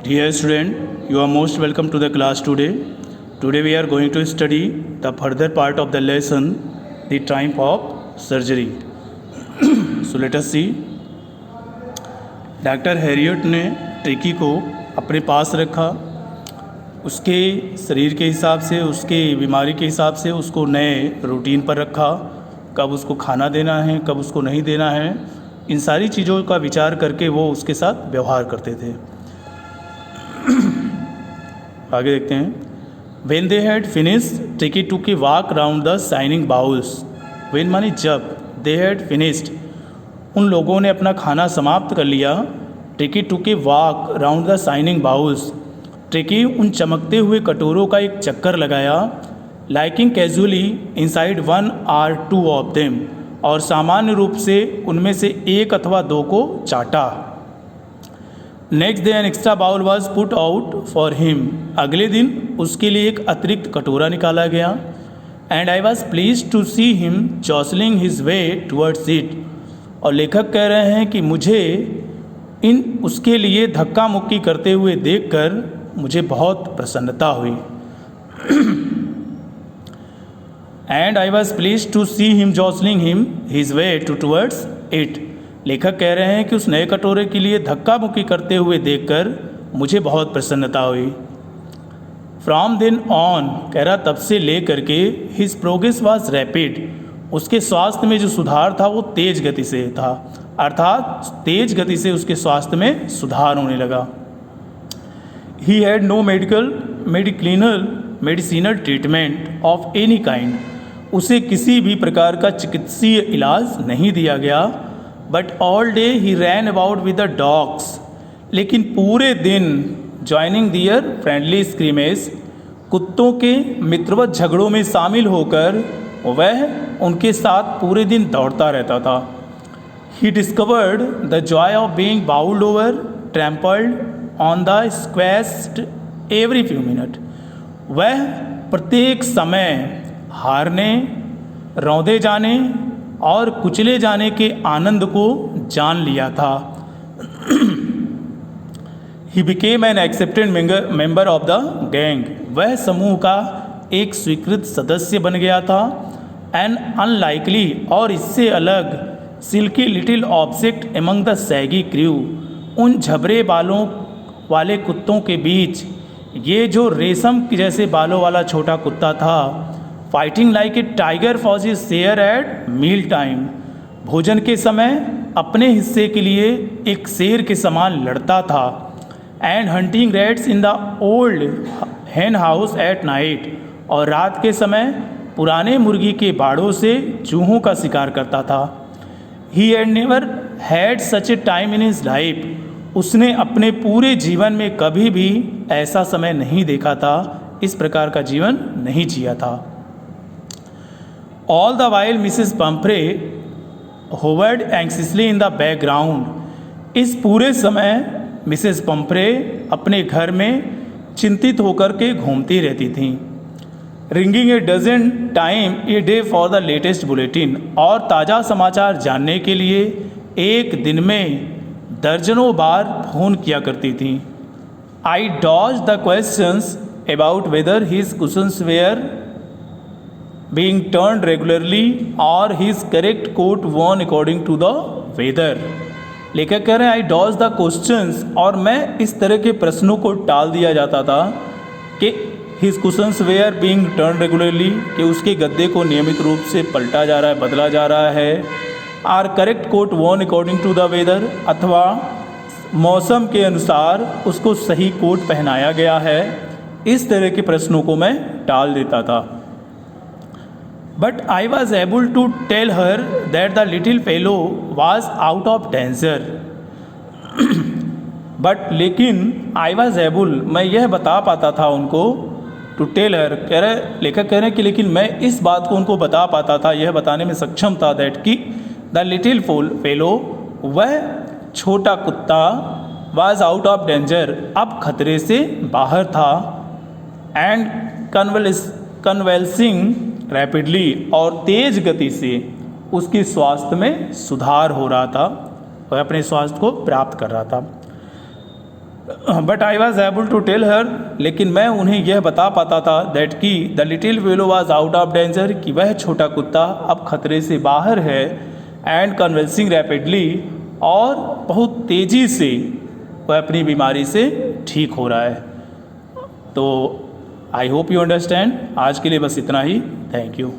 Dear student, you are most welcome to the class today. Today we are going to study the further part of the lesson, the type of surgery. So let us see. Doctor Harriet ने tricky को अपने पास रखा। उसके शरीर के हिसाब से, उसके बीमारी के हिसाब से उसको नए रूटीन पर रखा। कब उसको खाना देना है, कब उसको नहीं देना है, इन सारी चीज़ों का विचार करके वो उसके साथ व्यवहार करते थे। आगे देखते हैं। When they had finished, Tricky took a walk round the shining bowls. When माने जब, they had finished, उन लोगों ने अपना खाना समाप्त कर लिया। Tricky took a walk round the shining bowls. Tricky उन चमकते हुए कटोरों का एक चक्कर लगाया। Liking casually inside one or two of them, और सामान्य रूप से उनमें से एक अथवा दो को चाटा। Next day an extra bowl was put out for him. अगले दिन उसके लिए एक अतिरिक्त कटोरा निकाला गया। And I was please to see him jostling his way towards it. और लेखक कह रहे हैं कि मुझे उसके लिए धक्का मुक्की करते हुए देखकर मुझे बहुत प्रसन्नता हुई। And I was please to see him jostling him his way towards it. लेखक कह रहे हैं कि उस नए कटोरे के लिए धक्का मुक्की करते हुए देखकर मुझे बहुत प्रसन्नता हुई। फ्रॉम देन ऑन, कह रहा तब से ले करके, हिज प्रोग्रेस वॉज रैपिड, उसके स्वास्थ्य में जो सुधार था वो तेज गति से था, अर्थात तेज गति से उसके स्वास्थ्य में सुधार होने लगा। He had no medicinal treatment of any kind, उसे किसी भी प्रकार का चिकित्सीय इलाज नहीं दिया गया। But all day he ran about with the dogs, लेकिन पूरे दिन ज्वाइनिंग दियर फ्रेंडली स्क्रीमेज, कुत्तों के मित्रवत झगड़ों में शामिल होकर वह उनके साथ पूरे दिन दौड़ता रहता था। He discovered the joy of being bowled over, trampled on the squashed every few minute, वह प्रत्येक समय हारने, रौंदे जाने और कुचले जाने के आनंद को जान लिया था। He became an accepted member of the gang, वह समूह का एक स्वीकृत सदस्य बन गया था। एन अनलाइकली, और इससे अलग, silky little object among the shaggy crew, उन झबरे बालों वाले कुत्तों के बीच ये जो रेशम जैसे बालों वाला छोटा कुत्ता था। Fighting like a tiger for his share at meal time, भोजन के समय अपने हिस्से के लिए एक शेर के समान लड़ता था। And hunting rats in the old हेन हाउस एट नाइट, और रात के समय पुराने मुर्गी के बाड़ों से चूहों का शिकार करता था। He had never had such A time in his life, उसने अपने पूरे जीवन में कभी भी ऐसा समय नहीं देखा था, इस प्रकार का जीवन नहीं जिया था। All the while Mrs. Pumphrey hovered anxiously in the background, इस पूरे समय मिसेस पंफ्रे अपने घर में चिंतित होकर के घूमती रहती थीं। Ringing a dozen time a day for the latest bulletin, और ताज़ा समाचार जानने के लिए एक दिन में दर्जनों बार फ़ोन किया करती थीं। I dodge the questions about whether his cushions were being turned regularly or his correct coat worn according to the weather। लेखक कह रहे हैं आई डॉज द क्वेश्चंस, और मैं इस तरह के प्रश्नों को टाल दिया जाता था कि his cushions were being turn regularly, कि उसके गद्दे को नियमित रूप से पलटा जा रहा है, बदला जा रहा है। Are correct coat worn according to the weather, अथवा मौसम के अनुसार उसको सही कोट पहनाया गया है। इस तरह के प्रश्नों को मैं टाल देता था। But I was able to tell her that the little fellow was out of danger। But लेकिन I was able, मैं यह बता पाता था उनको, to tell her, लेखक कह रहे हैं कि लेकिन मैं इस बात को उनको बता पाता था, यह बताने में सक्षम था that कि the little fellow, वह छोटा कुत्ता, was out of danger, अब खतरे से बाहर था। and convalescing रैपिडली, और तेज गति से उसके स्वास्थ्य में सुधार हो रहा था, वह अपने स्वास्थ्य को प्राप्त कर रहा था। But I was able to tell her, लेकिन मैं उन्हें यह बता पाता था दैट कि the little fellow was out of danger, कि वह छोटा कुत्ता अब खतरे से बाहर है, एंड कन्विंसिंग रैपिडली, और बहुत तेज़ी से वह अपनी बीमारी से ठीक हो रहा है। तो आई होप यू अंडरस्टैंड। आज के लिए बस इतना ही। Thank you.